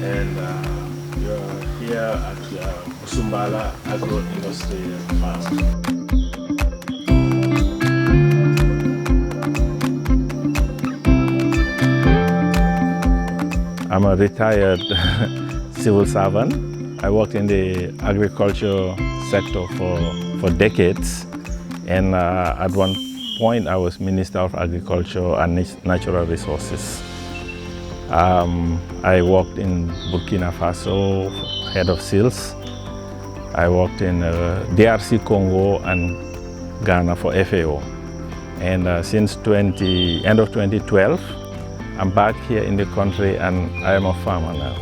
and you're here at Musumbala Agro-Industry Farm. I'm a retired civil servant. I worked in the agriculture sector for decades, and at one point I was Minister of Agriculture and Natural Resources. I worked in Burkina Faso, head of sales. I worked in DRC Congo and Ghana for FAO. And since end of 2012, I'm back here in the country and I am a farmer now.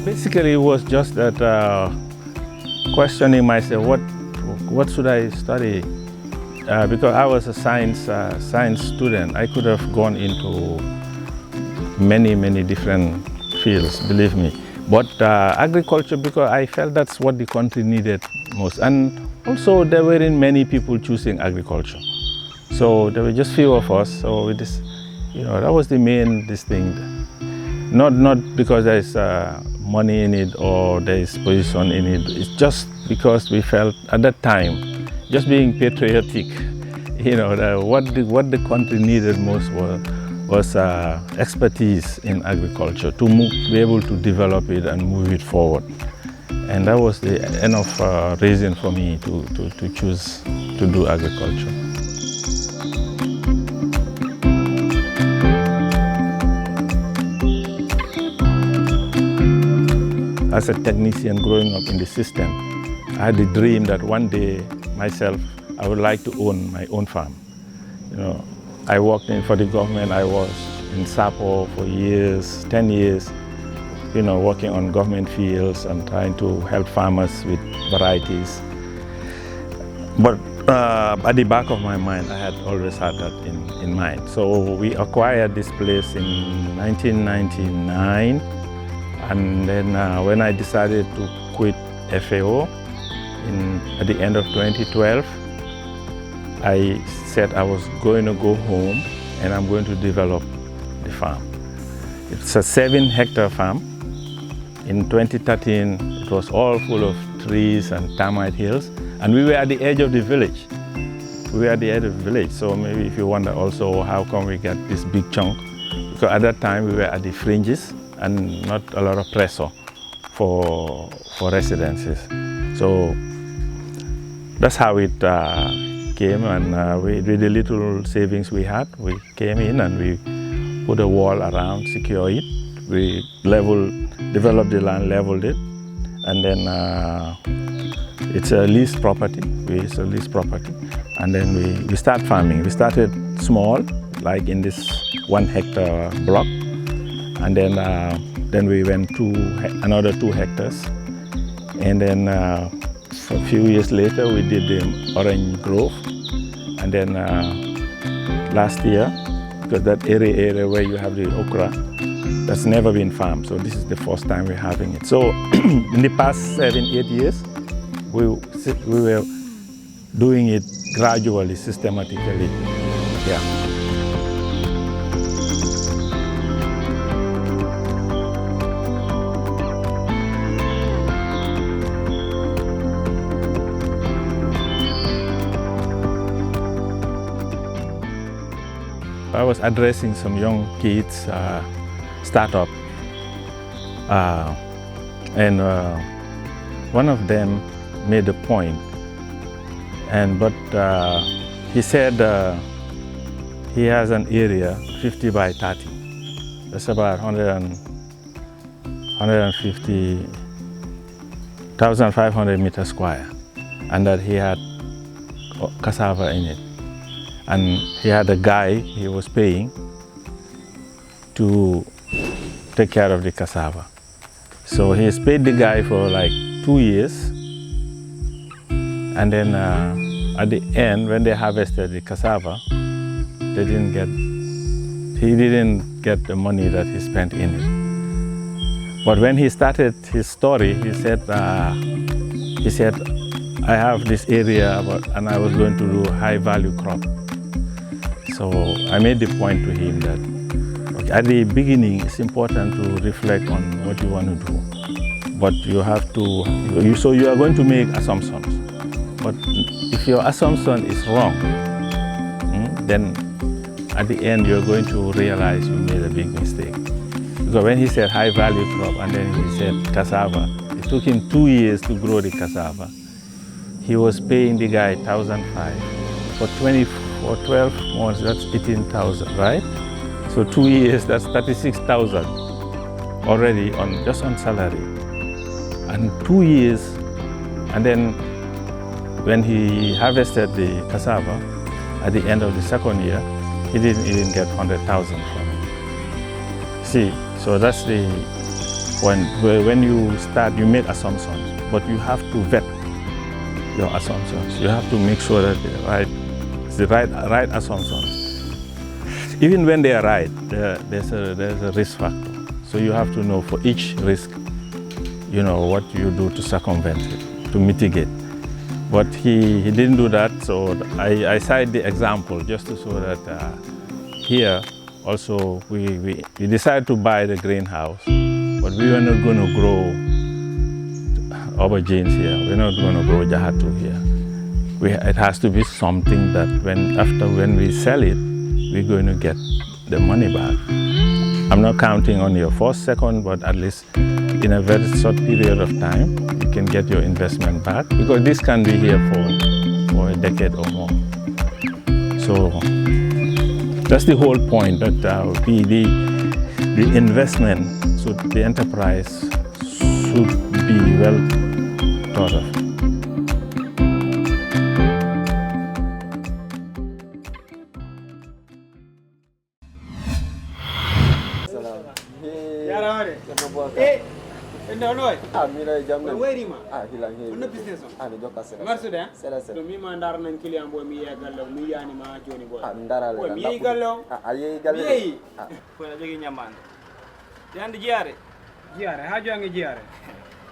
Basically, it was just that questioning myself, what should I study? Because I was a science student, I could have gone into many different fields, believe me. But agriculture, because I felt that's what the country needed most. And also, there weren't many people choosing agriculture. So there were just few of us. So it is, that was the main thing. Not because there is money in it or there is position in it. It's just because we felt at that time, just being patriotic, what the country needed most was expertise in agriculture to be able to develop it and move it forward. And that was the enough reason for me to choose to do agriculture. As a technician growing up in the system, I had the dream that one day myself, I would like to own my own farm. I worked for the government. I was in SAPO for years, 10 years, working on government fields and trying to help farmers with varieties. But at the back of my mind, I had always had that in mind. So we acquired this place in 1999. And then when I decided to quit FAO at the end of 2012, I said I was going to go home and I'm going to develop the farm. It's a 7-hectare farm. In 2013, it was all full of trees and termite hills. And we were at the edge of the village. So maybe if you wonder also how come we got this big chunk, because at that time we were at the fringes and not a lot of pressure for residences. So that's how it came, and with the little savings we had, we came in and we put a wall around, secure it. We developed the land, leveled it, and then it's a leased property. And then we start farming. We started small, like in this 1-hectare block. And then we went to another 2 hectares. And then a few years later, we did the orange grove. And then last year, because that area where you have the okra, that's never been farmed. So this is the first time we're having it. So in the past 7-8 years, we were doing it gradually, systematically. Yeah. I was addressing some young kids startup, and one of them made a point, but he said he has an area 50 by 30. That's about 150,500 meters square, and that he had cassava in it. And he had a guy he was paying to take care of the cassava. So he paid the guy for like 2 years, and then at the end, when they harvested the cassava, he didn't get the money that he spent in it. But when he started his story, he said, I have this area and I was going to do high value crop. So I made the point to him that at the beginning, it's important to reflect on what you want to do. But you have to, so you are going to make assumptions. But if your assumption is wrong, then at the end, you're going to realize you made a big mistake. Because when he said high value crop and then he said cassava, it took him 2 years to grow the cassava. He was paying the guy $1,500 for 12 months, that's 18,000, right? So 2 years, that's 36,000 already just on salary. And 2 years, and then when he harvested the cassava at the end of the second year, he didn't even get 100,000 from it. See, so that's the when you start, you make assumptions, but you have to vet your assumptions. You have to make sure that it's the right assumptions. Even when they are right, there's a risk factor. So you have to know for each risk, what you do to circumvent it, to mitigate. But he didn't do that, so I cite the example just to show that here also we decided to buy the greenhouse, but we were not going to grow aubergines here. We're not going to grow jahatu here. It has to be something that when we sell it, we're going to get the money back. I'm not counting on your first, second, but at least in a very short period of time, you can get your investment back, because this can be here for a decade or more. So that's the whole point, that the investment, so the enterprise should be well thought of. No. Mira jamna. Where ma? Hilang he. No business. Joka sera. Marsuda? Sera. Do mi mandar nan kiliyan boy mi yagallo mi yani ma joni boy. Ndara le. Mi yagallo. Aye galle. Yeyi. Ko na jogi nyamande. Yandi jiare. Jiare, hajo angi jiare.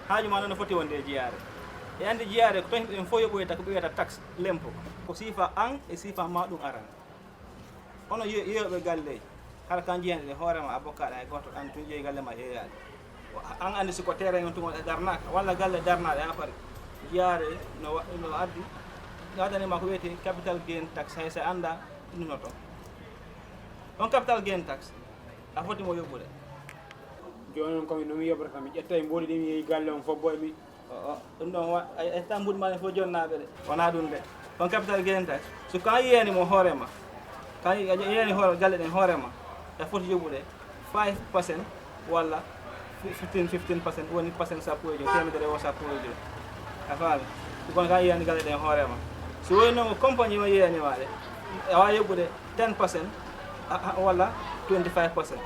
Hajo man no foti wonde jiare. Yandi jiare ko tan en fo yoboyta ko biyata tax lempo. Ko sifa an e sifa ma dum aran. Ono yobe galle. Kala kan jiyande hoorema avocat ay goto an tun jeey galle ma heeyade. An andi siko terrain on tumo darnaka walla galle darnade ha pare jiare no addi gadani ma ko wiyete capital gain tax hay sa anda ɗum to on capital gain tax a foti mo yobbude joni on komi nomi yobrata mi ƴetta e mboɗi ɗi mi yeehi galle on fof boy mi ɗum ɗon e tambude ma fof jonnaɓe ɗe wona ɗum de on capital gain tax so kan yiyani mo hoorema kan yiyani galle ɗen hoorema a foti yobbude 5% walla 15% woni percent sappo e joyi temedere o sappo e joyi a faami kon ka yiyani galle ɗen hoorema so woni noon compagnie o yiyanima ɗe a wawi yobbude 10% walla 25%.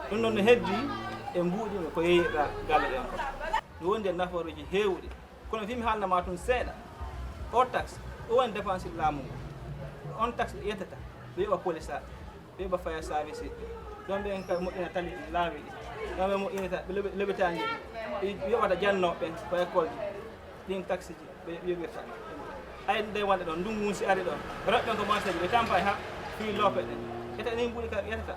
ɗum noon no heddi e mbuuɗima ko yeeyiɗa galle ɗen ko ɗum wondi e naforuji heewɗi kono fimi haalnama tun seeɗa o taxe o woni dépense laamu ngu on taxe ɗo yettata ɓe yoɓa police a ɓe yoɓa faya service ɗon ɓen ka moƴƴina tali laawi ɗi ɗon ɓe moƴƴinita ɓe leɓitaji ɗi yoɓata jannoɓe ko école ji ɗin taxe ji ɓe yoɓirta ay nde wonde ɗon ndungu si ari ɗon roɓɓen ko marché ji ɓe tampa ha fi loope ɗe ete ni mbuɗi ka yettata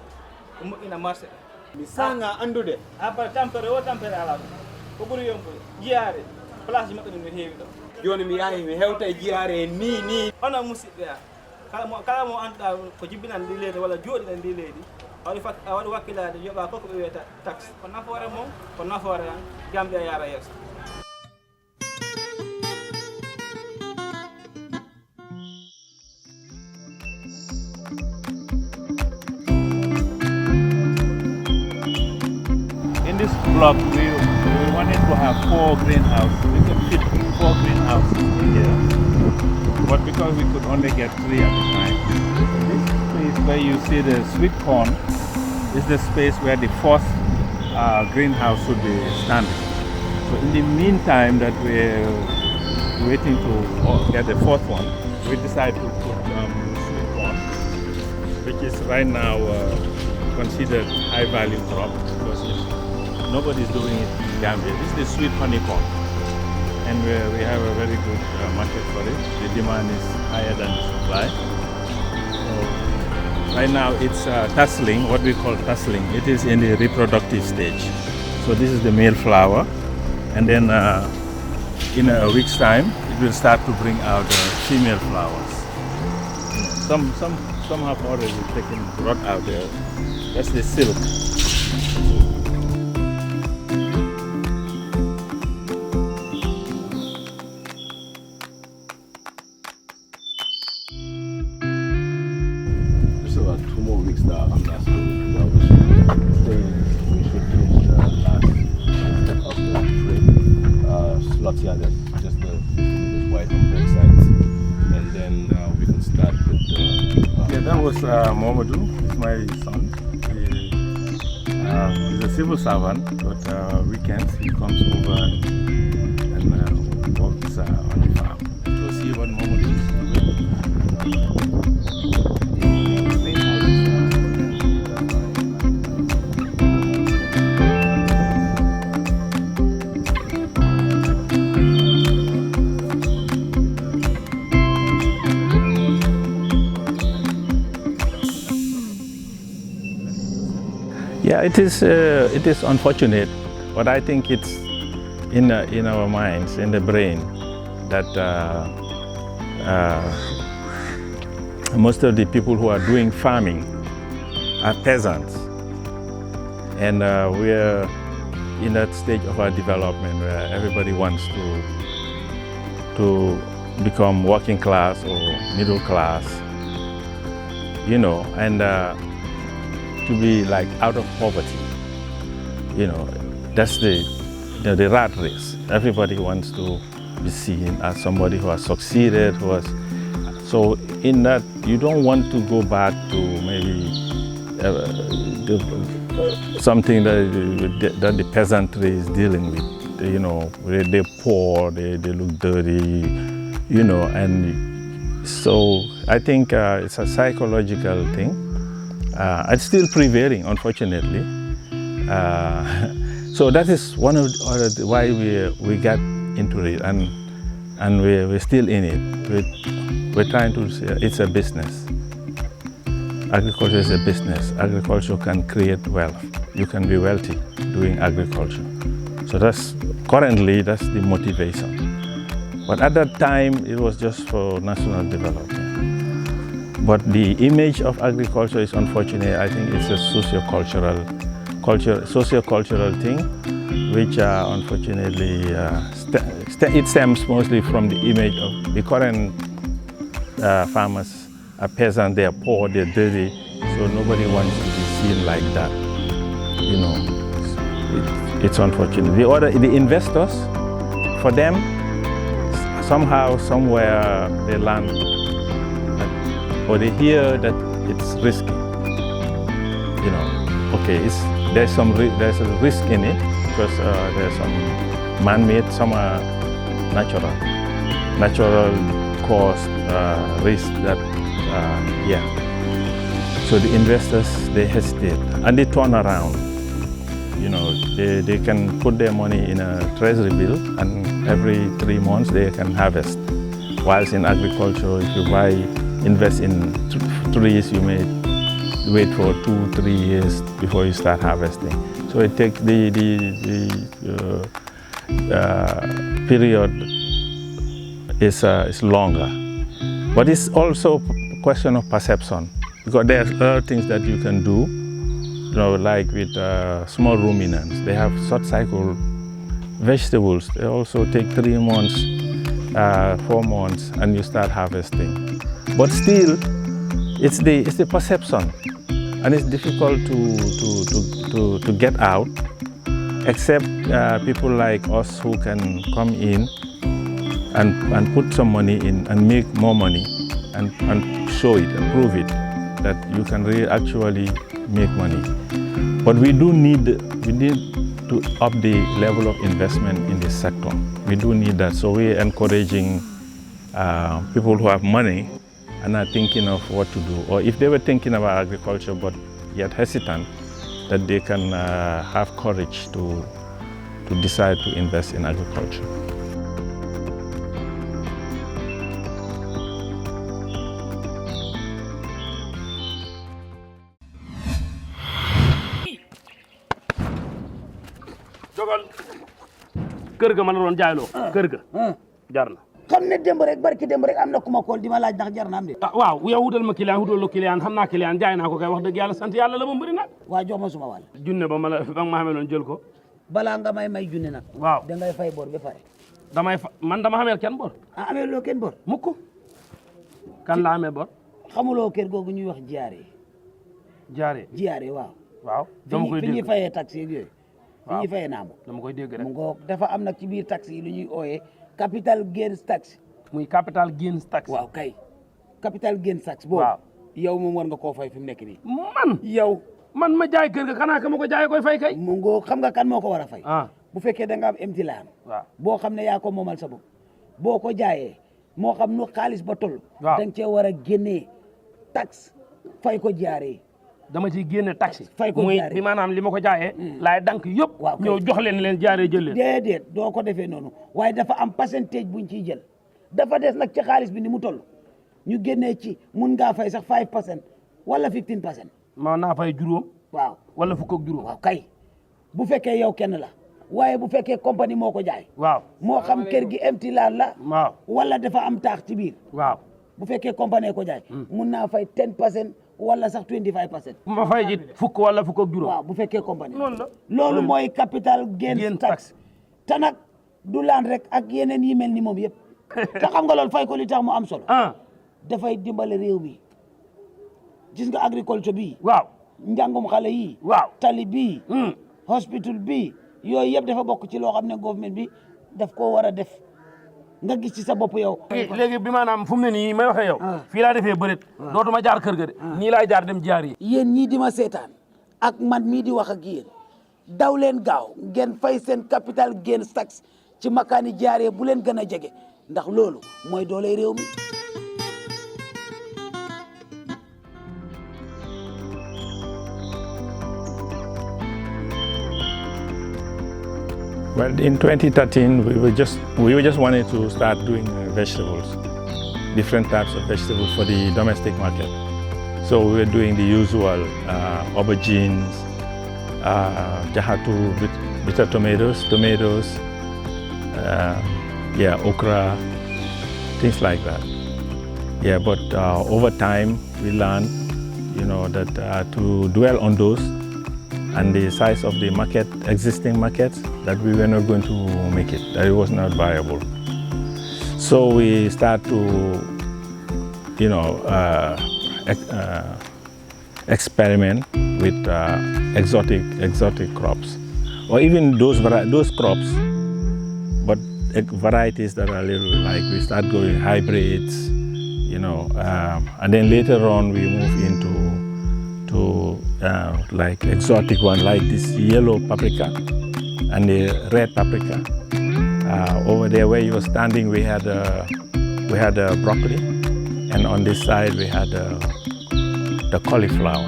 ɓe moƴƴina marché ɗe mi sanga andude après tampere o tampere ala ɗum ko ɓuuri yompude jiyaare place ji maɓɓe ɗum no heewi ɗo joni mi yahi mi hewta e jiyaare ni onon musidɓe a kala mo annduɗa ko jibbinan ndi leydi walla jooɗiɗen ndi leydi awaɗi wakkilade yoɓa koko ɓe wiyata taxe ko nafoore mum ko nafoore tan Gambia yaara yeeso. In this block, we wanted to have 4 greenhouses. We could fit 4 greenhouses in here, but because we could only get 3 at a time, this place where you see the sweet corn is the space where the 4th greenhouse should be standing. So in the meantime that we're waiting to get the 4th one, we decided to put sweet corn, which is right now considered high value crop because nobody's doing it in Gambia. This is the sweet honeycomb, and we have a very good market for it. The demand is higher than the supply. So right now it's tasseling, what we call tasseling. It is in the reproductive stage. So this is the male flower, and then in a week's time it will start to bring out female flowers. Some have already brought out there. That's the silk. Just the white on both sides, and then we can start with the. Yeah, that was Mohamedou. He's my son. He's a civil servant, but weekends he comes over and works on the farm. To see what Mohamedou is Yeah, it is unfortunate, but I think it's in our minds, in the brain, that most of the people who are doing farming are peasants, and we're in that stage of our development where everybody wants to become working class or middle class, you know, and to be like out of poverty, you know, that's the rat race. Everybody wants to be seen as somebody who has succeeded, so in that you don't want to go back to maybe something that the peasantry is dealing with. You know, they're poor, they look dirty, you know, and so I think it's a psychological thing. It's still prevailing, unfortunately. So that is one of why we got into it, and we're still in it. We're trying to say it's a business. Agriculture is a business. Agriculture can create wealth. You can be wealthy doing agriculture. So currently that's the motivation. But at that time it was just for national development. But the image of agriculture is unfortunate. I think it's a socio-cultural thing, which unfortunately it stems mostly from the image of the current farmers are peasants. They are poor, they're dirty, so nobody wants to be seen like that. You know, it's unfortunate. The investors, for them, somehow, somewhere, they learn. Or they hear that it's risky, you know. Okay, there's a risk in it because there's some man-made, some are natural cause risk that yeah. So the investors, they hesitate and they turn around. You know, they can put their money in a treasury bill and every 3 months they can harvest. Whilst in agriculture, if you invest in trees, you may wait for 2-3 years before you start harvesting. So it takes the period is longer. But it's also a question of perception, because there are other things that you can do like with small ruminants, they have short cycle vegetables. They also take 3 months, 4 months, and you start harvesting. But still, it's the perception, and it's difficult to get out, except people like us who can come in and put some money in and make more money and show it and prove it that you can really actually make money. But we need to up the level of investment in this sector. We do need that. So we're encouraging people who have money and are thinking of what to do, or if they were thinking about agriculture but yet hesitant, that they can have courage to decide to invest in agriculture. jogal kër ga ma la doon jaayloo kër ga jar na xam ne démb rek barki démb rek am na ku ma kool di ma laaj ndax jar na am de waaw yow wutal ma client wutal la client xam naa client jaay naa ko kay wax dëgg yàlla sant yàlla la ma bëri nag waa jox ma suma wàll junne ba ma xamee loon jël ko balaa nga may junne nag waaw da ngay fay bor ba pare man dama xameel kenn bor amee loo kenn bor mukk kan la amee bor xamuloo kër googu ñuy wax jiyaare waaw dama koy dégg fi ñuy fayee taxi yeeg yooyu fi ñuy fayee naamu dama koy dégg rek mu ngoog dafa am nag ci biir taxi yi lu ñuy ooyee capital gains tax muy capital gains tax waaw kay capital gains tax boobu yow moom war nga koo fay fi mu nekk nii man ma jaay kër ga xanaa ka ma ko jaayee koy fay kay mu ngoog xam nga kan moo ko war a fay bu fekkee da nga am empty land boo xam ne yaa ko moomal sa bopp boo ko jaayee moo xam nu xaalis ba toll da nga cee war a génnee tax fay ko jaaree dama ciy génne taxi fay ko muy bi maanaam li ma ko jaayee laay dank yëpp ñëw jox leen jaaree jël leen déedéet doo ko defee noonu waaye dafa am pourcentage buñ ciy jël dafa des nag ci xaalis bi ni mu toll ñu génnee ci mun ngaa fay sax 5% wala 15%. ma naa fay juróom waaw wala fukk ak juróom waaw kay bu fekkee yow kenn la waaye bu fekkee compagnie moo ko jaay waaw moo xam kër gi empty land la waaw wala dafa am taax ci biir waaw bu fekkee compagnie ko jaay mun naa fay 10% wala sax 25%. ma fay ji fukk wala fukk ak juróom waaw bu fekkee compagnie noonu la loolu mooy capital gains tax te nag du laan rek ak yeneen yi mel ni moom yëpp te xam nga loolu fay ko li tax mu am solo dafay dimbale réew mi gis nga agriculture bi waaw njàngum xale yi waaw tali bii hospital bi yooyu yëpp dafa bokk ci loo xam ne government bi daf koo war a def nga gis ci sa bopp yow léegi bi maanaam fu mu ne nii may waxee yow fii laa defee bërit dootuma jaar kër ga de nii laay jaar dem jaar yi yéen ñii di ma seetaan ak man mii di wax ak yéen daw leen gaaw ngeen fay seen capital gains tax ci makaani jaaree bu leen gën a jege ndax loolu mooy doole réew mi Well, in 2013, we were just wanting to start doing vegetables, different types of vegetables for the domestic market. So we were doing the usual aubergines, jahatu, bitter tomatoes, okra, things like that. Yeah, but over time we learned, that to dwell on those and the size of the market, existing markets, that we were not going to make it, that it was not viable. So we start to, experiment with exotic crops, or even those crops, but varieties that are a little like we start going hybrids, and then later on we move into like exotic one, like this yellow paprika and the red paprika. Over there where you were standing, we had broccoli, and on this side we had the cauliflower.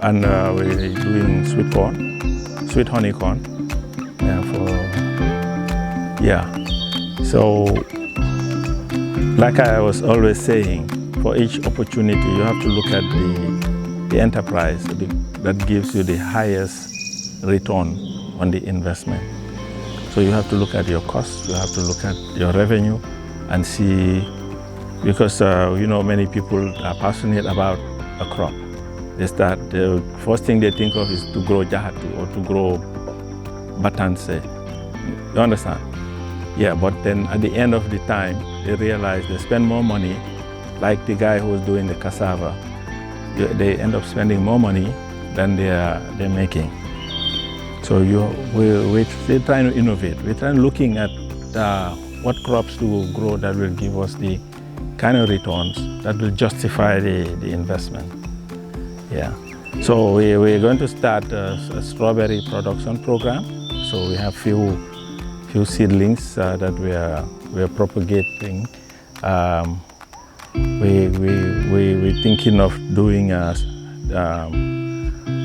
And we're doing sweet honey corn. So like I was always saying, for each opportunity you have to look at the enterprise that gives you the highest return on the investment. So you have to look at your costs, you have to look at your revenue and see, because many people are passionate about a crop, The first thing they think of is to grow jahatu or to grow batanse. You understand? Yeah, but then at the end of the time, they realize they spend more money, like the guy who was doing the cassava. They end up spending more money than they're making. So we're trying to innovate. We're trying looking at what crops to grow that will give us the kind of returns that will justify the investment. Yeah. So we're going to start a strawberry production program. So we have few seedlings that we are propagating. We're thinking of doing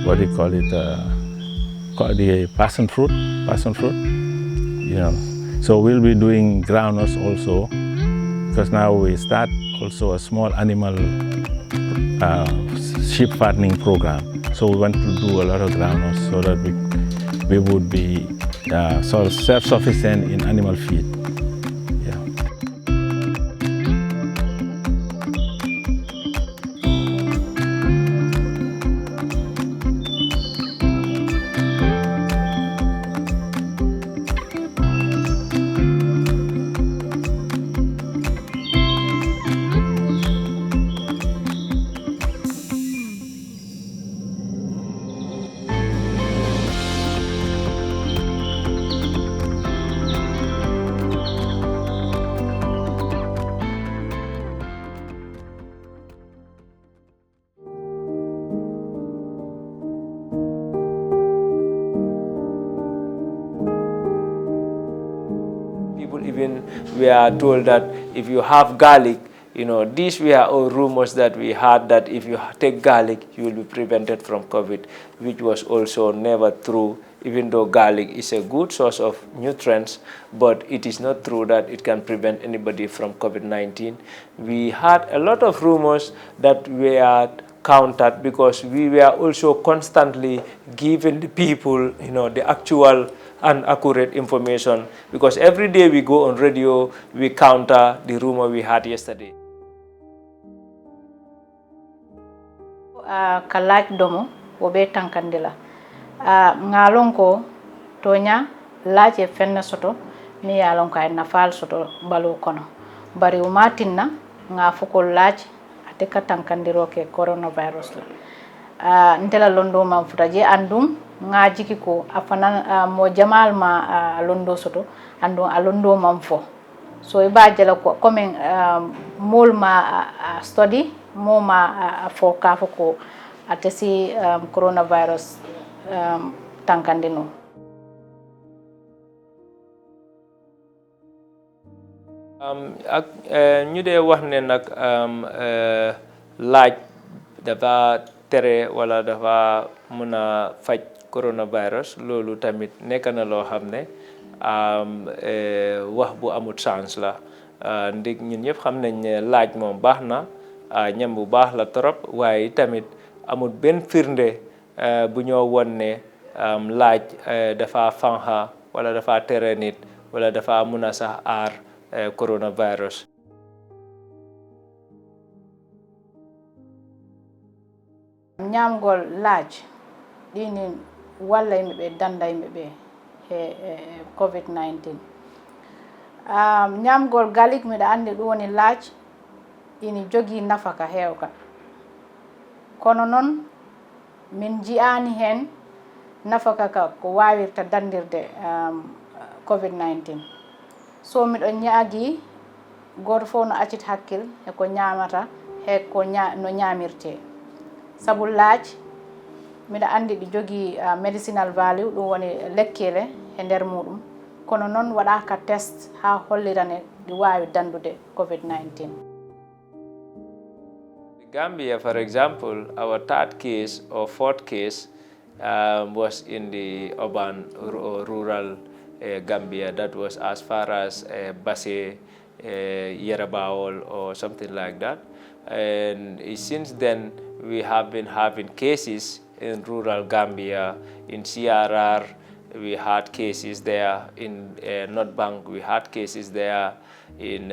what do you call it? The passion fruit. You know. So we'll be doing groundnuts also, because now we start also a small animal sheep fattening program. So we want to do a lot of groundnuts so that we would be sort of self-sufficient in animal feed. Yeah. Even we are told that if you have garlic, these were all rumors that we had, that if you take garlic, you will be prevented from COVID, which was also never true, even though garlic is a good source of nutrients, but it is not true that it can prevent anybody from COVID-19. We had a lot of rumors that were countered because we were also constantly giving the people, the actual and accurate information, because every day we go on radio, we counter the rumor we had yesterday. Kalaj domo wobe tankandila ngalon ko tonya laje fenna soto mi yalon kay nafal soto balu kono bari umatinna nga fuko laaj ate ka tankandiro ke coronavirus la ntela londo man futaje andum nga jiki ko afana mo jamal ma londo soto andum alondo man fo so iba jela ko comme mol ma study mo ma fo ka fo ko atesi coronavirus tankandino ñu dee wax ne nag laaj dafa tere wala dafa mën a faj coronavirus, loolu tamit nekk na loo xam ne wax bu amut chance la. Ndig ñun ñëpp xam nañ ne laaj moom baax na, ñam bu baax la trop, waaye tamit amut benn firnde bu ñoo won ne laaj dafa fanxa wala dafa tere nit wala dafa mën a sax aar coronavirus. ñamgol laaj dini walla yimɓe danda yimɓe covid-19 ñamgol galik miɗa andi ɗum woni laaj ini jogii nafaka heewka kono noon min jiyani hen nafaka ka ko wawirta dandirde covid-19 so miɗo ñaagi goto fof no accit hakkil eko ñamata he ko no ñamirte sabu laaj miɗa andi ɗi jogii medicinal value ɗum woni lekkele e nder muɗum kono noon waɗaka test ha hollirane ɗi wawi dandude covid-19. Gambia, for example, our third case or fourth case was in the urban or rural Gambia. That was as far as Basse, Yerabawol or something like that. And since then, we have been having cases in rural Gambia, in CRR, we had cases there, in North Bank, we had cases there, in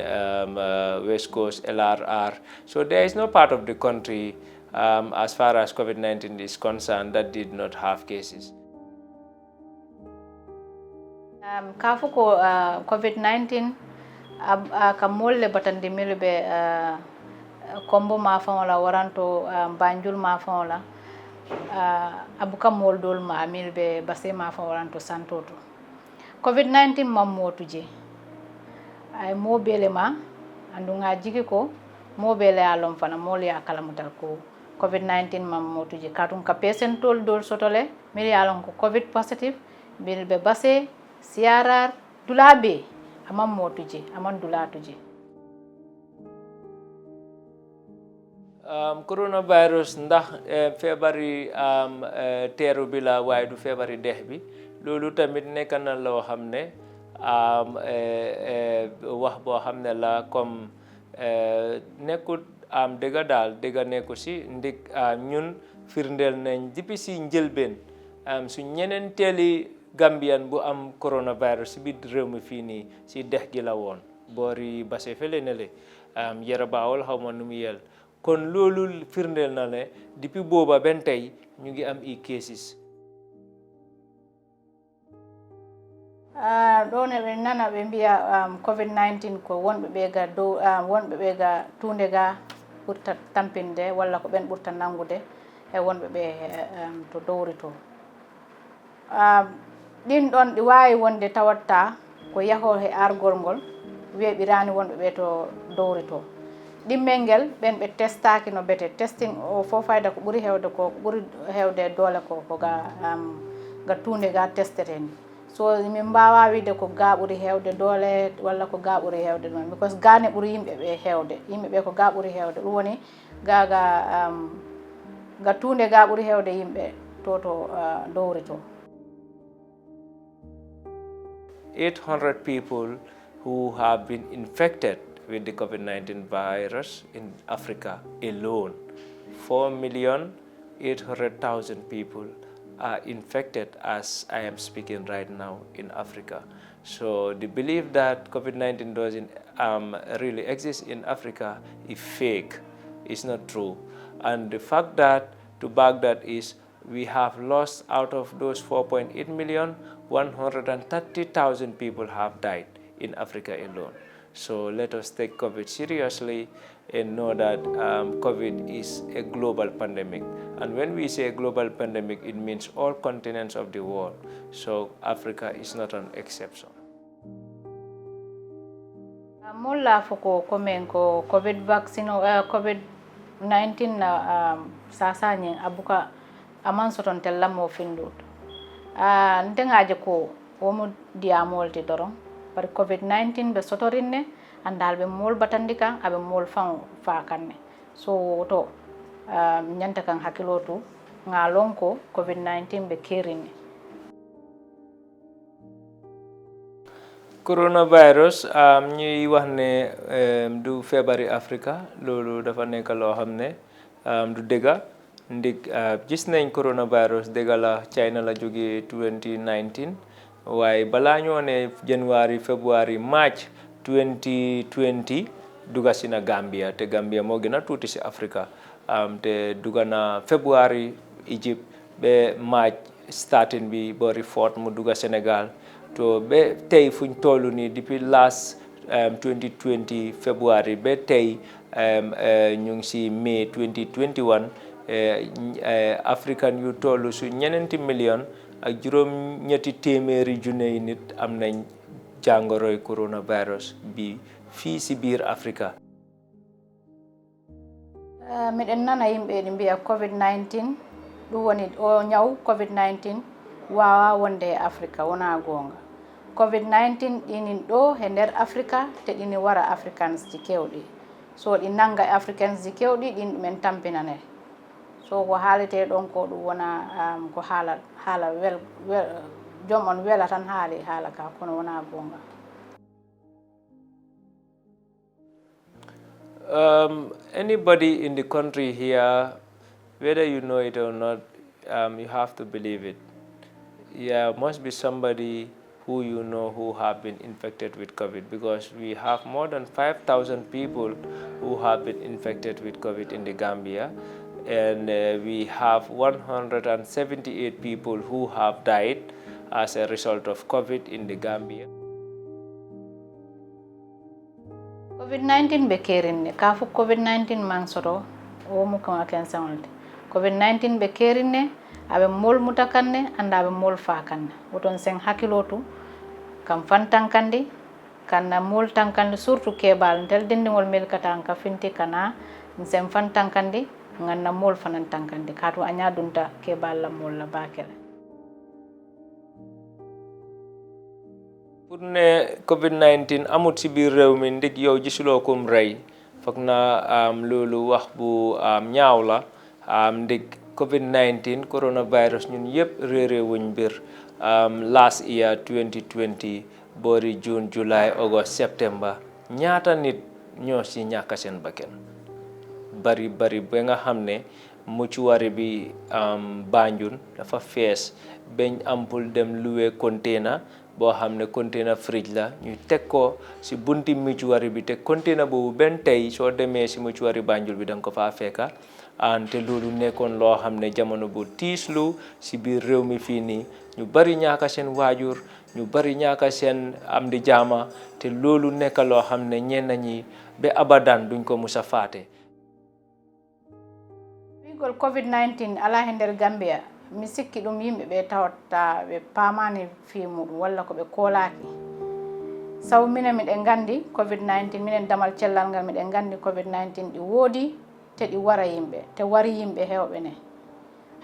West Coast, LRR. So there is no part of the country as far as COVID-19 is concerned, that did not have cases. Kafuko COVID-19 ka molle batandi milbe kombo ma la waranto banjul ma la abuka moldol ma milbe base ma waranto santoto COVID-19 mammotu je ay mobele ma andunga jigi ko mobele alom fana mole ya kalamutal ko COVID-19 mammotu je katun ka pesentol dol sotole miri alon ko COVID positive bilbe base siarar dulabe amam motuje aman dulatuje coronavirus ndax febari teru bi la way du febari dex bi lolu tamit nek na lo xamne wax bo xamne la comme nekut dega dal dega neku ci ndik ñun firndel nañ depuis ci njëlben su ñeneen teli Gambian bu am coronavirus bi réew mi fii nii si dex gi la woon boori base fele ne le yara baawol xaw ma nu mu yel kon loolu firndeel na ne depuis booba ben tey ñu ngi am i cases ɗone ɓe nana ɓe mbiya COVID-19 ko wonɓe ɓe ga dow wonɓe ɓe ga tunde ga ɓurta tampinde walla ko ɓen ɓurta nangude e wonɓe ɓe to dowri to ɗin ɗon ɗi wawi wonde tawatta ko yaho he argol ngol weɓirani wonɓe ɓe to dowri to ɗimmel ngel ɓen ɓe testaki no bete testing o fof fayda ko ɓuuri hewde ko ɓuuri hewde doole ko ga tunde ga testete ni so min mbawa wiide ko ga ɓuuri hewde doole walla ko ga ɓuuri hewde ɗum because gane ɓuuri yimɓeɓe hewde yimɓeɓe ko ga ɓuuri hewde ɗum woni ga tunde ga ɓuuri hewde yimɓe to dowri to 800 people who have been infected with the COVID-19 virus in Africa alone. 4,800,000 people are infected as I am speaking right now in Africa. So the belief that COVID-19 doesn't really exist in Africa is fake. It's not true. And the fact that to back that is we have lost out of those 4.8 million, 130,000 people have died in Africa alone. So let us take COVID seriously and know that COVID is a global pandemic. And when we say a global pandemic, it means all continents of the world. So Africa is not an exception. Mulla foko komen ko COVID vaccine COVID-19 na sasanye abuka aman soton tellamo findut ndengaje ko womo diamol ti doron par COVID-19 be sotorinne andal be mol batandika abe mol fan fa kanne so to nyanta kan hakilotu ngalon ko COVID-19 be kerini coronavirus ñuy wax ne du febari Africa lolu dafa nek lo xamne du dega ndik gis nañ coronavirus dega la China la jóge 2019 waaye balaa ñoo ne January February March 2020 duga si na Gambia te Gambia moo gën a tuuti si Africa te duga na February Egypt be March starting bi boori fort mu duga Sénégal to be tey fuñ tollu ni depuis last 2020 February be tey ñu ngi si May 2021 African yu tollu su ñeneenti million ak juróom ñetti téeméeri junne nit am nañ jàngoroy coronavirus bi fii si biir Africa. Miɗen nana yimɓe ɗi mbiya COVID-19 ɗum woni o ñaw COVID-19 wawa wonde e Africa wona gonga COVID-19 ɗinin ɗo e nder Africa te ɗini wara Africans ji kewɗi so ɗi nanga Africans ji kewɗi ɗin ɗumen tampinane so ko haalete ɗon ko ɗum wona ko haala wel joom on wela tan haali haala ka kono wona gonga anybody in the country here, whether you know it or not, you have to believe it. Yeah, must be somebody who you know who have been infected with COVID, because we have more than 5,000 people who have been infected with COVID in the Gambia. and we have 178 people who have died as a result of COVID in the Gambia. COVID-19 be kerinne kafu COVID-19 man soto o mu kan ken sanolde COVID-19 be kerinne abe mol mutakanne anda abe mol fakanne woton sen hakilotu kam fantankandi kana mol tankandi surtout kebal tel dindingol mel katan ka finti kana sen fantankandi nganna mol fanan tankandi katu anya dunta kebal la mol la bakele. Pour ne COVID-19 amut ci biir réew mi ndig yow gisuloo kum rey foog na loolu wax bu ñaaw la ndig COVID-19 coronavirus ñun yëpp réeré wuñ mbir last year 2020 boori June July August September ñaata nit ñoo ci ñàkk seen bakkan bari ba nga xam ne muccuwari bi Banjul dafa fees beñ ampul dem loué container boo xam ne container fridge la ñu teg ko ci bunti muccuwari bi te container boobu benn tey soo demee ci muccuwari Banjul bi danga ko faa fekka te loolu nekkoon loo xam ne jamono bu tiislu ci biir réew mi fii nii ñu bari ñaaka seen waajur ñu bari ñaaka seen am di jaama te loolu nekk loo xam ne ñenn ñi ba abadan duñ ko musa faate. Wigol COVID-19 ala hender Gambia mi sikki ɗum yimɓe ɓe tawata ɓe paamani fii muɗum walla ko ɓe koolaaki sabu minen miɗen nganndi COVID-19 minen damal cellal ngal miɗen nganndi COVID-19 ɗi woodi te ɗi wara yimɓe te wari yimɓe heewɓe ne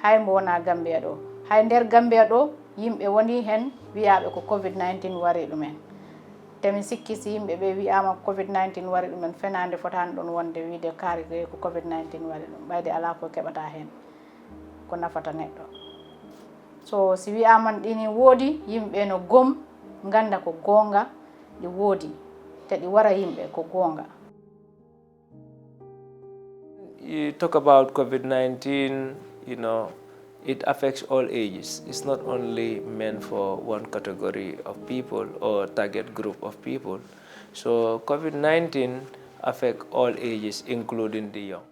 hay mbo wona Gambia ɗo hay nder Gambia ɗo yimɓe woni hen wiyaaɓe ko COVID-19 wari ɗumen te mi sikki si yimɓe ɓe wiyama COVID-19 wari ɗumen fenande fotani ɗon wonde wiide kaari ko COVID-19 wari ɗum ɓayde ala ko keɓata hen ko nafata neɗɗo so si wiyaman ɗini woodi yimɓe no gom ganda ko gonga ɗi woodi te ɗi wara yimɓe ko gonga. You talk about COVID-19, it affects all ages. It's not only meant for one category of people or target group of people. So COVID-19 affects all ages, including the young.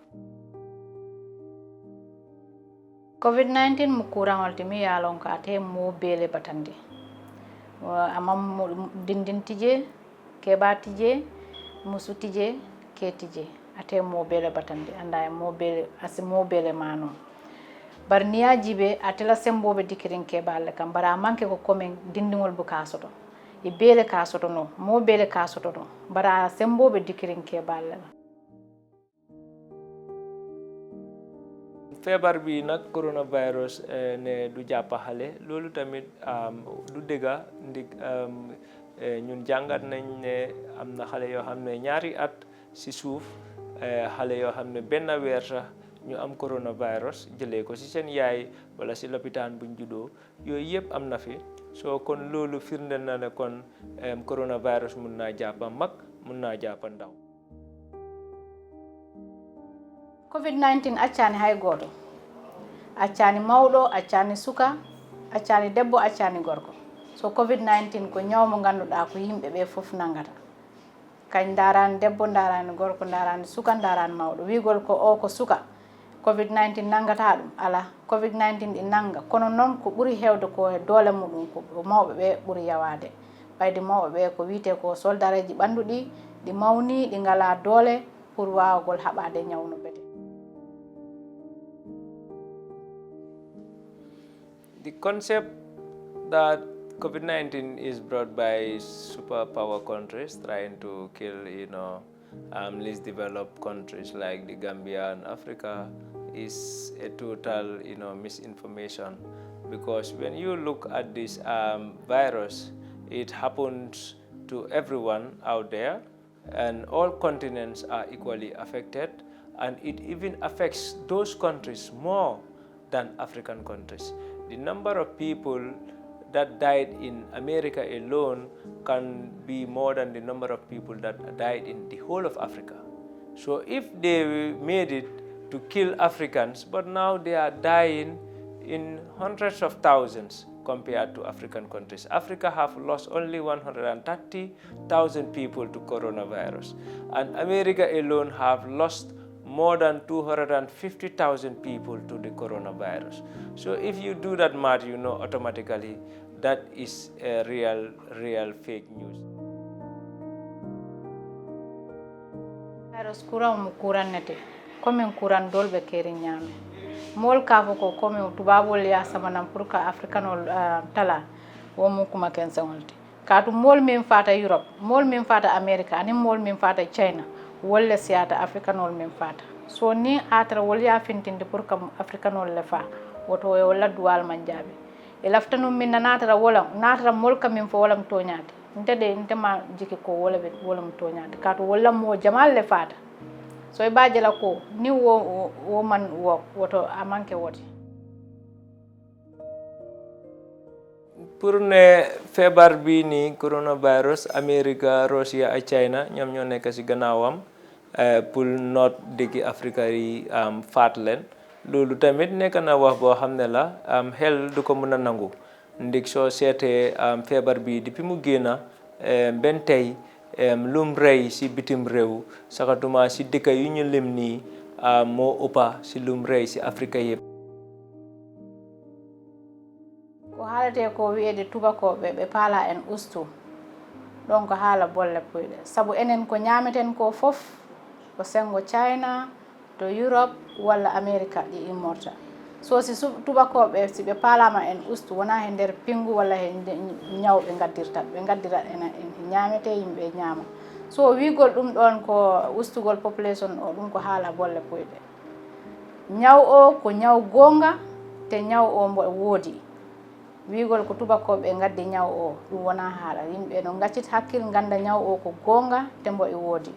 COVID-19 mu kurangol timi yalon ka ate mo bele batandi amam dindin tije keba tije musu tije ke tije ate mo bele batandi anda mo bele asi mo bele mano bar niya jibe atela sembobe dikirin keballe kam bara manke ko komen dindingol bu kasoto e bele kasoto no mo bele kasoto no bara sembobe dikirin keballe feebar bi nag coronavirus ne du jàpp xale loolu tamit du dëgga ndig ñun jàngat nañ ne am na xale yoo xam ne ñaari at ci suuf xale yoo xam ne benn weer sax ñu am coronavirus jëlee ko ci seen yaay wala ci lopitaan buñ juddoo yooyu yëpp am na fi soo kon loolu firnde na ne kon coronavirus mun naa jàppa mag mun naa jàppa ndaw. COVID-19 accani hay goto accani mawɗo accani suka accani debbo accani gorko so COVID-19 ko ñawmo ganduɗa ko yimɓe ɓe fof nangata kañ darani debbo darani gorko darani suka darani mawɗo wigol ko o ko suka COVID-19 nangata ɗum ala COVID-19 ɗi nanga kono noon ko ɓuuri hewde ko e doole muɗum ko mawɓe ɓe ɓuuri yawade ɓayde mawɓe ɓe ko wiite ko soldareji ɓanduɗi ɗi mawni ɗi ngala doole pour wawagol haɓade ñawno bete. The concept that COVID-19 is brought by superpower countries trying to kill, least developed countries like the Gambia and Africa is a total, misinformation. Because when you look at this virus, it happens to everyone out there, and all continents are equally affected, and it even affects those countries more than African countries. The number of people that died in America alone can be more than the number of people that died in the whole of Africa. So if they made it to kill Africans, but now they are dying in hundreds of thousands compared to African countries. Africa have lost only 130,000 people to coronavirus, and America alone have lost more than 250,000 people to the coronavirus. So if you do that math, you know automatically that is a real fake news. Virus kuran mu kuran nete comme kuran dolbe keri nyame mol ka ko comme tubabol ya samanam pour ka africanol tala wo mu kuma ken sangolti katu mol min fata Europe mol min fata America ani mol min fata China wolle siata africanol min fata so ni atra wol ya fintinde pour ka africanol le fa woto e wala duwal manjabe e laftanu min natara wolam natara mol kam min fo wolam toñade ntede ntema jiki ko wala be wolam toñade katu wala mo jamal le fata so e baje la ko ni wo man wo woto amanke woti pour ne febar bi ni coronavirus America Russia ak China ñom ñoo nekk ci gannaawam pour not digi Africa yi faat leen loolu tamit nekk na wax boo xam ne la xel du ko mën a nangu ndig soo seetee feebar bi depuis mu génna benn tey lum rey si bitim réew sakatuma si dëkk yu ñu lim nii moo ëppa si lum rey si Afrique yëpp ko haalate ko wi'ede tubakoɓe ɓe paala en ustu donc haala bolle puyɗe sabu enen ko ñameten ko fof ko sengo China to Europe walla America ɗi immorta so si tubakoɓe si ɓe paalama en ustu wona he nder pingu walla he ñaw ɓe gaddirat en ñamete yimɓe ñaama so wigol ɗum ɗon ko ustugol population o ɗum ko haala bolle puyɗe ñaw o ko ñaw gonga te ñaw o mbo woodi wigol ko tubakoɓe gaddi ñaw o ɗum wona haala yimɓe no gaccit hakkil ganda ñaw o ko gonga te mbo e woodi.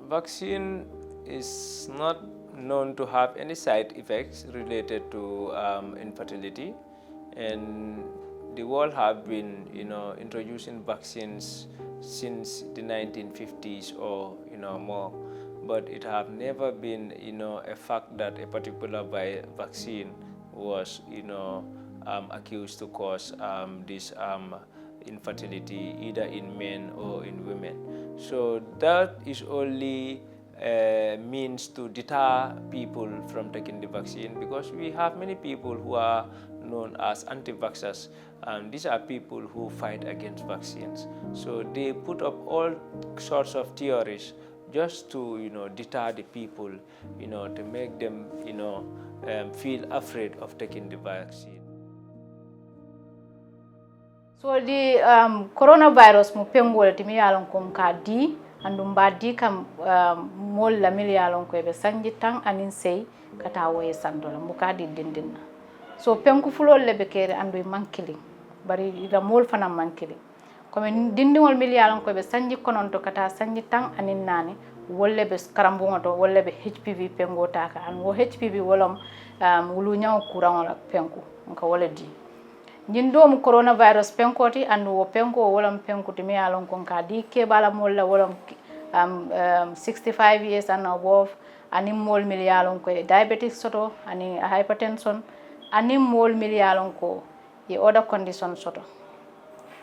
Vaccine is not known to have any side effects related to infertility, and the world have been, introducing vaccines since the 1950s or more, but it have never been, a fact that a particular vaccine was, accused to cause this infertility either in men or in women. So that is only means to deter people from taking the vaccine, because we have many people who are known as anti-vaxxers, and these are people who fight against vaccines. So they put up all sorts of theories just to deter the people, to make them feel afraid of taking the vaccine. So the coronavirus mo pengol timi yalon kom ka di andum baddi kam mol la mil yalon ko be sanji tan anin sey kata woye sandola mo ka di dindinna so penku fulol le be kere andu mankili bari ida mol fana mankili comme dindingol mil yalon ko be sanji kononto kata sanji tan anin nani wolle be karambungo to wolle be HPV pengo taka an wo HPV wolom wulu nyaw courant la penku nka wolle di Jindom coronavirus penkoti and wo penko wolam penkuti mi alon kon ka di ke bala mol la wolam 65 years and above ani mol milialon ko diabetes soto ani hypertension ani mol milialon ko e other condition soto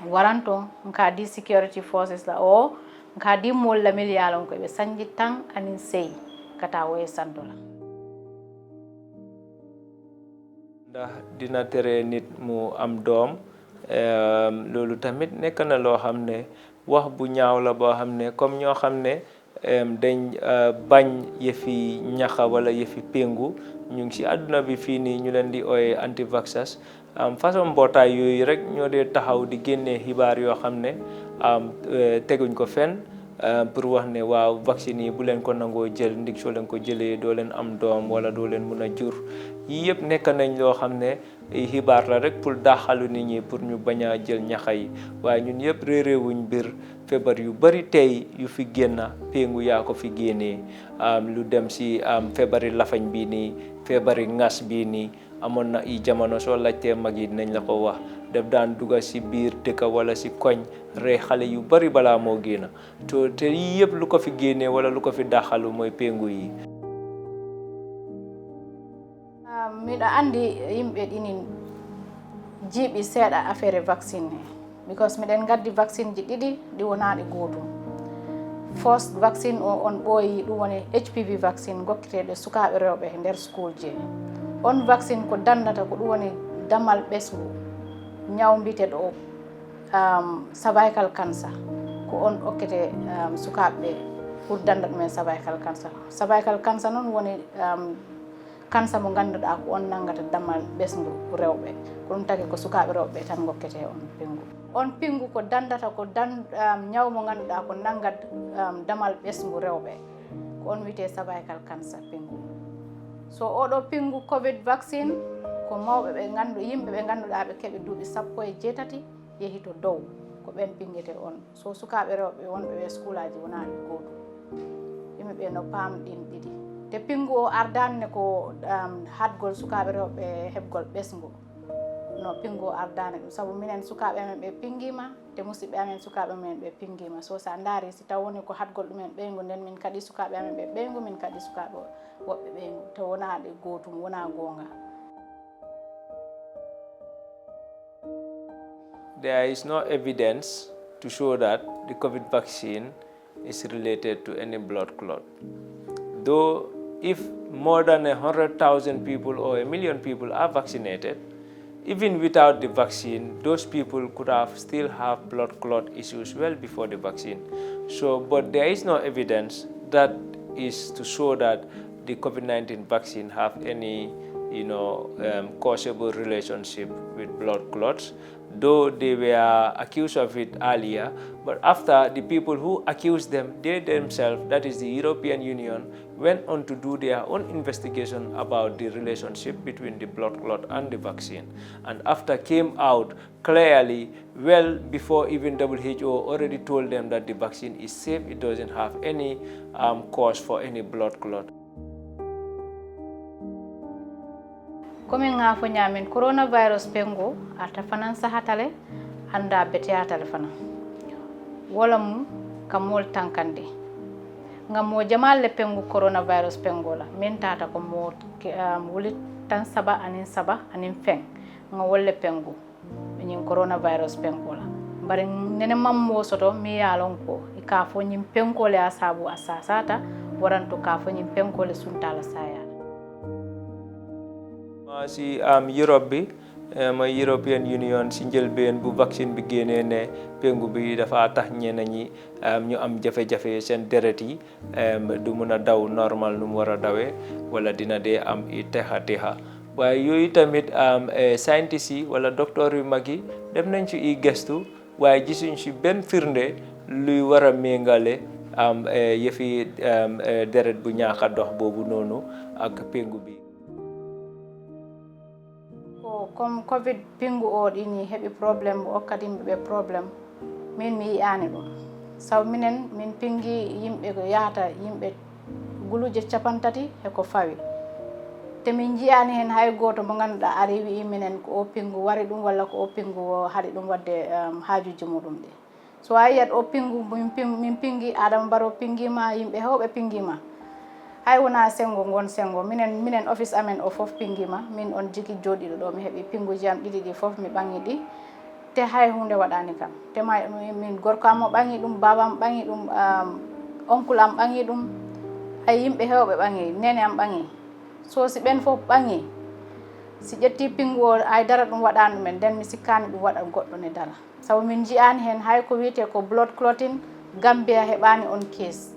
waranto nka di security forces la o nka di mol la milialon ko be sanji tan ani sey kata wo sandola ndax dina tere nit mu am doom loolu tamit nekk na loo xam ne wax bu ñaaw la boo xam ne comme ñoo xam ne dañ bañ yëfi ñaxa wala yëfi péngu ñu ngi ci àdduna bi fii nii ñu leen di ooye anti-vaxxers façon mbootaay yooyu rek ñoo dee taxaw di génnee xibaar yoo xam ne teguñ ko fenn pour wax ne waaw vaccine yi bu leen ko nangoo jël ndig soo leen ko jëlee doo leen am doom wala doo leen mun a jur yii yëpp nekk nañ loo xam ne xibaar la rek pour daaxalu nit ñi pour ñu bañ a jël ñaxa yi waaye ñun yëpp réeréewuñ mbir feebar yu bari tey yu fi génna péngu yaa ko fi génnee lu dem si feebari lafañ bii nii feebari ngas bii nii amoon na i jamono soo laajtee mag yi dinañ la ko wax def daan dugga si biir dëkk wala si koñ rey xale yu bari balaa moo génna te yii yëpp lu ko fi génnee wala lu ko fi daaxalu mooy péngu yi miɗa andi yimɓe ɗinin jiiɓi seeɗa affaire vaccine he because miɗen gaddi vaccine ji ɗiɗi ɗi wonaɗi gootum first vaccine o on ɓooyi ɗum woni HPV vaccine gokkiteɗo sukaaɓe rewɓe e nder school je on vaccine ko dandata ko ɗum woni damal ɓesgu ñaw mbiteɗo o cervical cancer ko on okkete sukaaɓe pour danda ɗumen cervical cancer noon woni cancer mo ngannduɗaa ko on nanngata damal ɓesngu rewɓe ko ɗum tagi ko sukaaɓe rewɓe tan gokkete on pingu ko dandata ko ñaw mo ngannduɗaa ko nanngat damal ɓesngu rewɓe ko on wiyete cervical cancer pingu so oɗo pingu covid vaccine ko mawɓe ɓe yimɓe ɓe ngannduɗaa ɓe keɓi duuɓi 17 yehi to dow ko ɓen pingete on so sukaaɓe rewɓe wonɓe ɓe skulaji wonaa ɗi gootum yimɓe ɓe no paamɗin ɗiɗi te pingu o ardanne ko hadgol sukaaɓe rewɓe heɓgol ɓesngu no pingu o ardane ɗum sabu minen sukaaɓe amen ɓe pingima te musidɓe amen sukaaɓe amen ɓe pingima so sa ndaari si taw woni ko hadgol ɗumen ɓeygu nden min kadi sukaaɓe amen ɓe ɓeygu min kadi sukaaɓe woɓɓe ɓeygu te wonaa ɗe gootum wonaa goonga. There is no evidence to show that the COVID vaccine is related to any blood clot. Though if more than 100,000 people or 1 million people are vaccinated, even without the vaccine, those people could have still have blood clot issues well before the vaccine. So, but there is no evidence that is to show that the COVID-19 vaccine have any, causable relationship with blood clots, though they were accused of it earlier. But after the people who accused them, they themselves, that is the European Union, went on to do their own investigation about the relationship between the blood clot and the vaccine. And after came out clearly, well before even WHO already told them that the vaccine is safe, it doesn't have any cause for any blood clot. Komin ngafo nyamin coronavirus pengo ata fanan sahatale anda beteyatale fana wala mu kamol tankande ngamo jamal le pengu coronavirus pengo la min tata ko mo wuli tan saba anin feng nga wolle pengu min coronavirus pengo la bari nene mammo soto mi yalon ko ka fo nyim pengo le asabu asasata waranto ka fo nyim pengo le suntala saya si Europe bi mooy European Union si njëlbeen bu vaccine bi génnee ne pengu bi dafa tax ñenn ñi ñu am jafe-jafe seen deret yi du mun a daw normal nu mu war a dawee wala dina dee am i texa waaye yooyu tamit scientists yi wala docteur yu mag yi dem nañ ci i gestu waaye gisuñ si benn firnde luy war a méngale yëfi deret bu ñaax a dox boobu noonu ak pengu bi. comme covid pingu o ɗini heɓi probléme o okkati yimɓeɓe probléme min mi yiyani ɗum sabu minen min pingi yimɓe ko yahata yimɓe guluje 50 eko fawi te min jiyani hen hay goto mo ganduɗa ari wi minen ko o pingu wari ɗum walla ko o pingu haɗi ɗum wadde haajuji muɗum ɗi so a yiyat o pingu min pingi Adama Barrow pingima yimɓe hewɓe pingima hay wona sengo gon sengo minen office amen o fof pingima min on jigi joɗiɗo ɗo mi heɓi pinguji am ɗiɗi ɗi fof mi ɓangi ɗi te hay hunde waɗani kam te min gorko am o ɓangi ɗum babam ɓangi ɗum oncle am ɓangi ɗum ay yimɓe hewɓe ɓangi nene am ɓangi so si ɓen fof ɓangi si ƴetti pingu o haydara ɗum waɗani ɗumen nden mi sikkani ɗum waɗa goɗɗo ne dara sabu min jiyani hen hay ko wiyete ko blood clotting Gambia heɓani on case.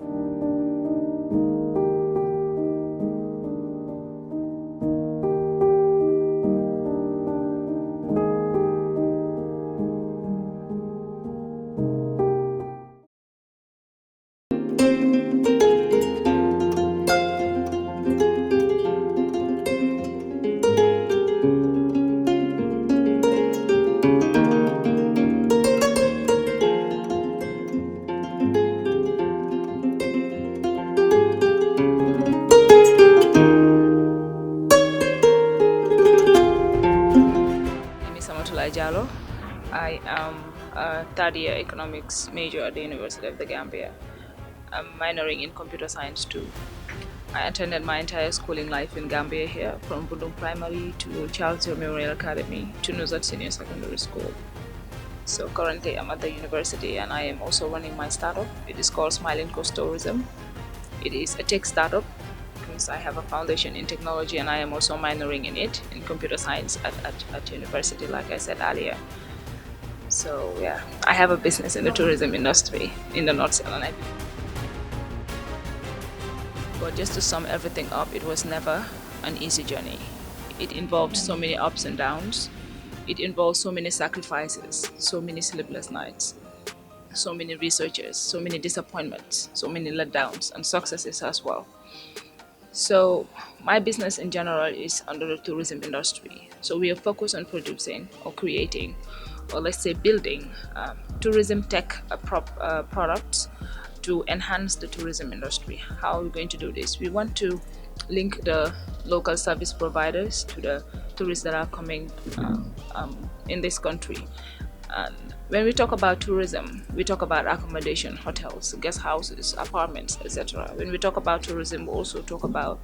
I am a third-year economics major at the University of the Gambia. I'm minoring in computer science too. I attended my entire schooling life in Gambia here, from Bundung Primary to Charles Memorial Academy to Nuzat Senior Secondary School. So currently I'm at the university and I am also running my startup. It is called Smiling Coast Tourism. It is a tech startup because I have a foundation in technology and I am also minoring in it, in computer science at university, like I said earlier. So yeah, I have a business in the tourism industry in the North Sahel. But just to sum everything up, it was never an easy journey. It involved so many ups and downs. It involved so many sacrifices, so many sleepless nights, so many researchers, so many disappointments, so many letdowns and successes as well. So my business in general is under the tourism industry. So we are focused on producing or creating, or let's say building tourism tech products to enhance the tourism industry. How are we going to do this? We want to link the local service providers to the tourists that are coming in this country. And when we talk about tourism, we talk about accommodation, hotels, guest houses, apartments, etc. When we talk about tourism, we also talk about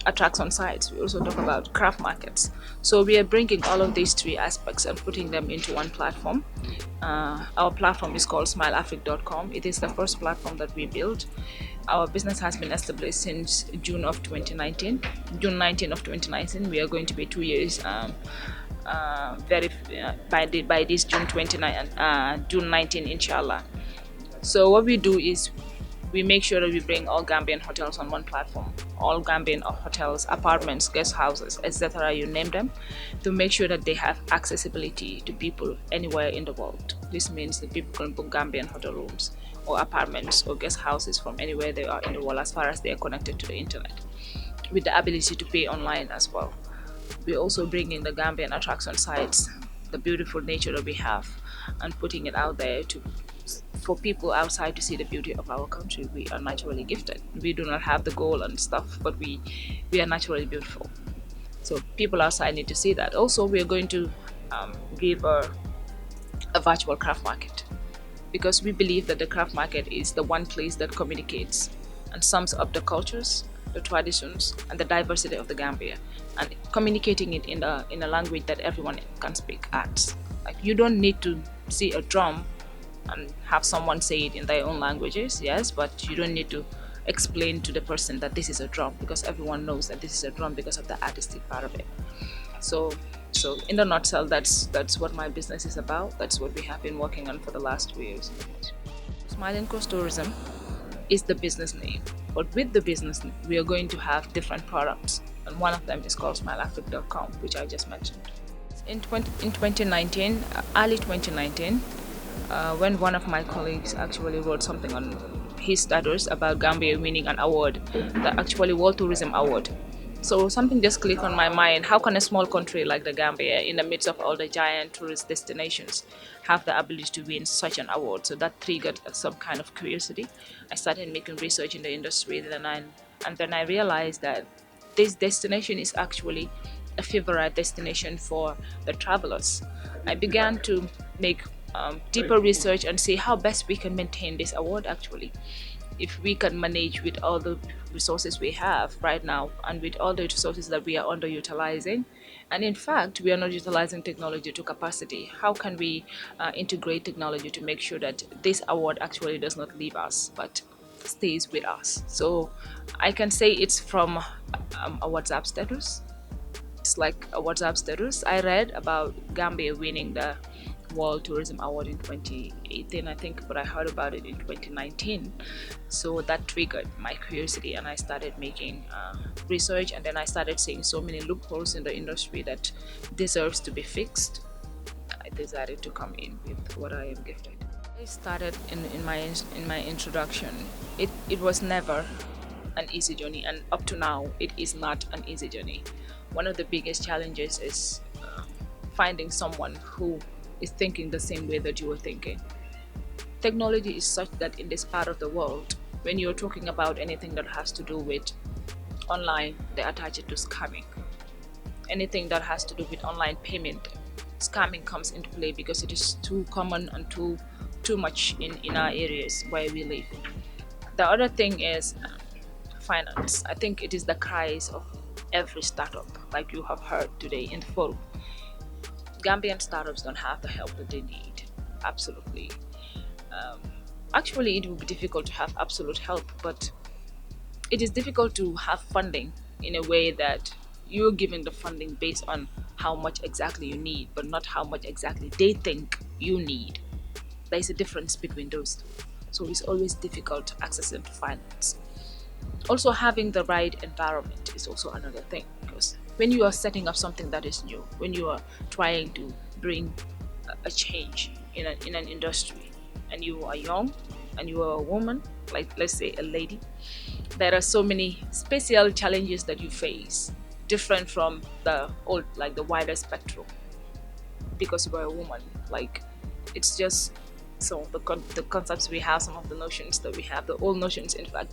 attraction sites. We also talk about craft markets. So we are bringing all of these three aspects and putting them into one platform. Our platform is called smileafric.com. It is the first platform that we built. Our business has been established since June of 2019. June 19 of 2019. We are going to be 2 years by this June 19, inshallah. So what we do is we make sure that we bring all Gambian hotels on one platform, all Gambian hotels, apartments, guest houses, etc., you name them, to make sure that they have accessibility to people anywhere in the world. This means that people can book Gambian hotel rooms or apartments or guest houses from anywhere they are in the world, as far as they are connected to the internet, with the ability to pay online as well. We also bring in the Gambian attraction sites, the beautiful nature that we have, and putting it out there for people outside to see the beauty of our country. We are naturally gifted. We do not have the gold and stuff, but we are naturally beautiful. So people outside need to see that. Also, we are going to give a virtual craft market, because we believe that the craft market is the one place that communicates and sums up the cultures, the traditions, and the diversity of the Gambia, and communicating it in a language that everyone can speak at. Like, you don't need to see a drum and have someone say it in their own languages, yes, but you don't need to explain to the person that this is a drum, because everyone knows that this is a drum because of the artistic part of it. So in the nutshell, that's what my business is about. That's what we have been working on for the last 2 years. Smiling Coast Tourism is the business name, but with the business we are going to have different products, and one of them is called smileafric.com, which I just mentioned. In 2019, early 2019, when one of my colleagues actually wrote something on his status about Gambia winning an award, the actually World Tourism Award. So something just clicked on my mind. How can a small country like the Gambia, in the midst of all the giant tourist destinations, have the ability to win such an award? So that triggered some kind of curiosity. I started making research in the industry, and then I realized that this destination is actually a favorite destination for the travelers. I began to make deeper research and see how best we can maintain this award actually. If we can manage with all the resources we have right now, and with all the resources that we are underutilizing, and in fact we are not utilizing technology to capacity, how can we integrate technology to make sure that this award actually does not leave us but stays with us? So I can say it's from a WhatsApp status. It's like a WhatsApp status. I read about Gambia winning the World Tourism Award in 2018, I think, but I heard about it in 2019. So that triggered my curiosity, and I started making research, and then I started seeing so many loopholes in the industry that deserves to be fixed. I decided to come in with what I am gifted. I started in my introduction. It was never an easy journey, and up to now it is not an easy journey. One of the biggest challenges is finding someone who is thinking the same way that you are thinking. Technology is such that in this part of the world, when you're talking about anything that has to do with online, they attach it to scamming. Anything that has to do with online payment, scamming comes into play because it is too common and too much in our areas where we live. The other thing is finance. I think it is the cries of every startup, like you have heard today in the forum. Gambian startups don't have the help that they need. Absolutely. Actually, it would be difficult to have absolute help, but it is difficult to have funding in a way that you're giving the funding based on how much exactly you need, but not how much exactly they think you need. There is a difference between those two. So it's always difficult to access into finance. Also, having the right environment is also another thing, because when you are setting up something that is new, when you are trying to bring a change in an industry, and you are young and you are a woman, like let's say a lady, there are so many special challenges that you face, different from the old, like the wider spectrum, because you are a woman. Like, it's just some of the concepts we have, some of the notions that we have, the old notions, in fact,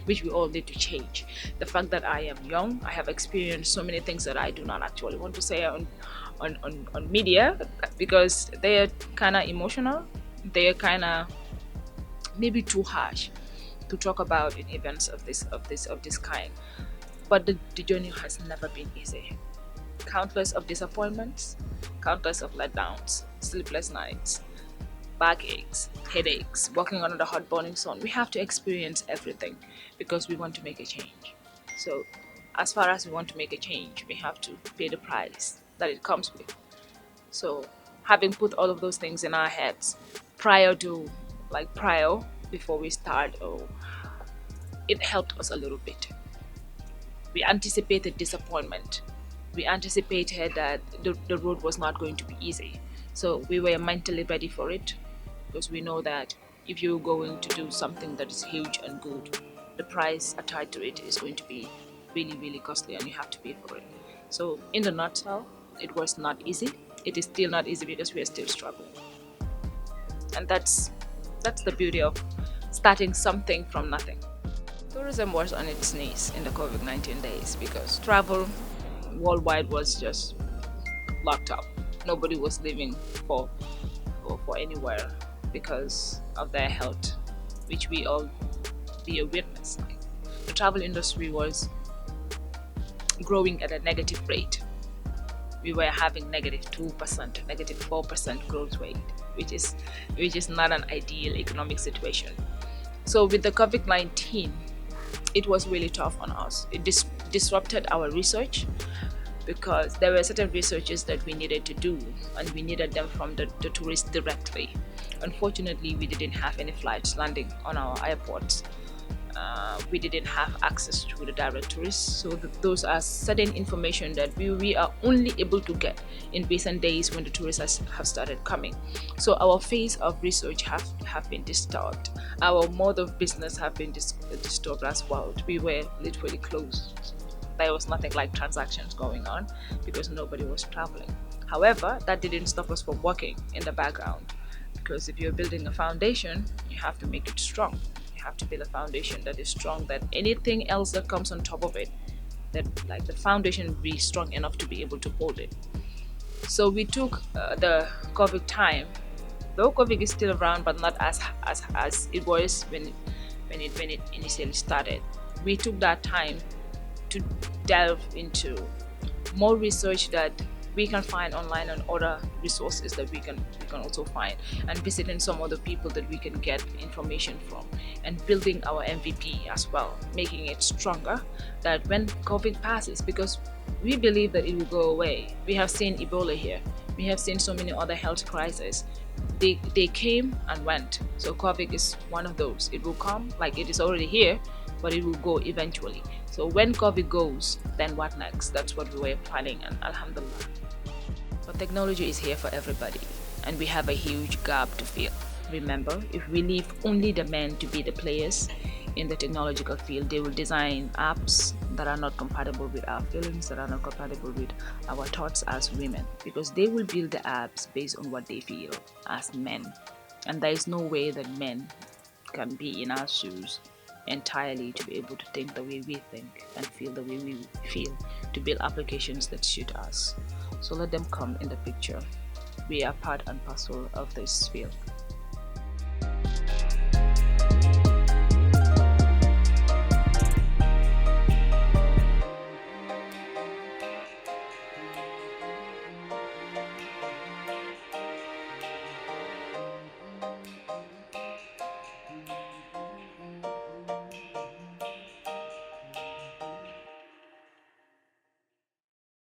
which we all need to change. The fact that I am young, I have experienced so many things that I do not actually want to say on media, because they are kind of emotional, they are kind of maybe too harsh to talk about in events of this kind. But the journey has never been easy. Countless of disappointments, countless of letdowns, sleepless nights, backaches, headaches, walking under the hot burning sun. We have to experience everything because we want to make a change. So as far as we want to make a change, we have to pay the price that it comes with. So having put all of those things in our heads prior before we start, it helped us a little bit. We anticipated disappointment. We anticipated that the road was not going to be easy. So we were mentally ready for it, because we know that if you're going to do something that is huge and good, the price attached to it is going to be really, really costly, and you have to pay for it. So in the nutshell, it was not easy. It is still not easy because we are still struggling. And that's the beauty of starting something from nothing. Tourism was on its knees in the COVID-19 days because travel worldwide was just locked up. Nobody was leaving for anywhere because of their health, which we all be a witness. The travel industry was growing at a negative rate. We were having -2%, -4% growth rate, which is not an ideal economic situation. So with the COVID-19, it was really tough on us. It disrupted our research, because there were certain researches that we needed to do, and we needed them from the tourists directly. Unfortunately, we didn't have any flights landing on our airports. We didn't have access to the direct tourists, so those are certain information that we are only able to get in recent days when the tourists have started coming. So our phase of research have been disturbed. Our mode of business have been disturbed as well. We were literally closed. There was nothing like transactions going on because nobody was traveling. However, that didn't stop us from working in the background, because if you're building a foundation, you have to make it strong. You have to build a foundation that is strong, that anything else that comes on top of it, that like the foundation will be strong enough to be able to hold it. So we took the COVID time, though COVID is still around, but not as it was when it initially started. We took that time to delve into more research that we can find online and other resources that we can also find, and visiting some other people that we can get information from, and building our MVP as well, making it stronger, that when COVID passes, because we believe that it will go away. We have seen Ebola here. We have seen so many other health crises. They came and went. So COVID is one of those. It will come, like it is already here, but it will go eventually. So when COVID goes, then what next? That's what we were planning, and alhamdulillah. But technology is here for everybody, and we have a huge gap to fill. Remember, if we leave only the men to be the players in the technological field, they will design apps that are not compatible with our feelings, that are not compatible with our thoughts as women, because they will build the apps based on what they feel as men. And there is no way that men can be in our shoes entirely to be able to think the way we think and feel the way we feel, to build applications that suit us. So let them come in the picture. We are part and parcel of this field.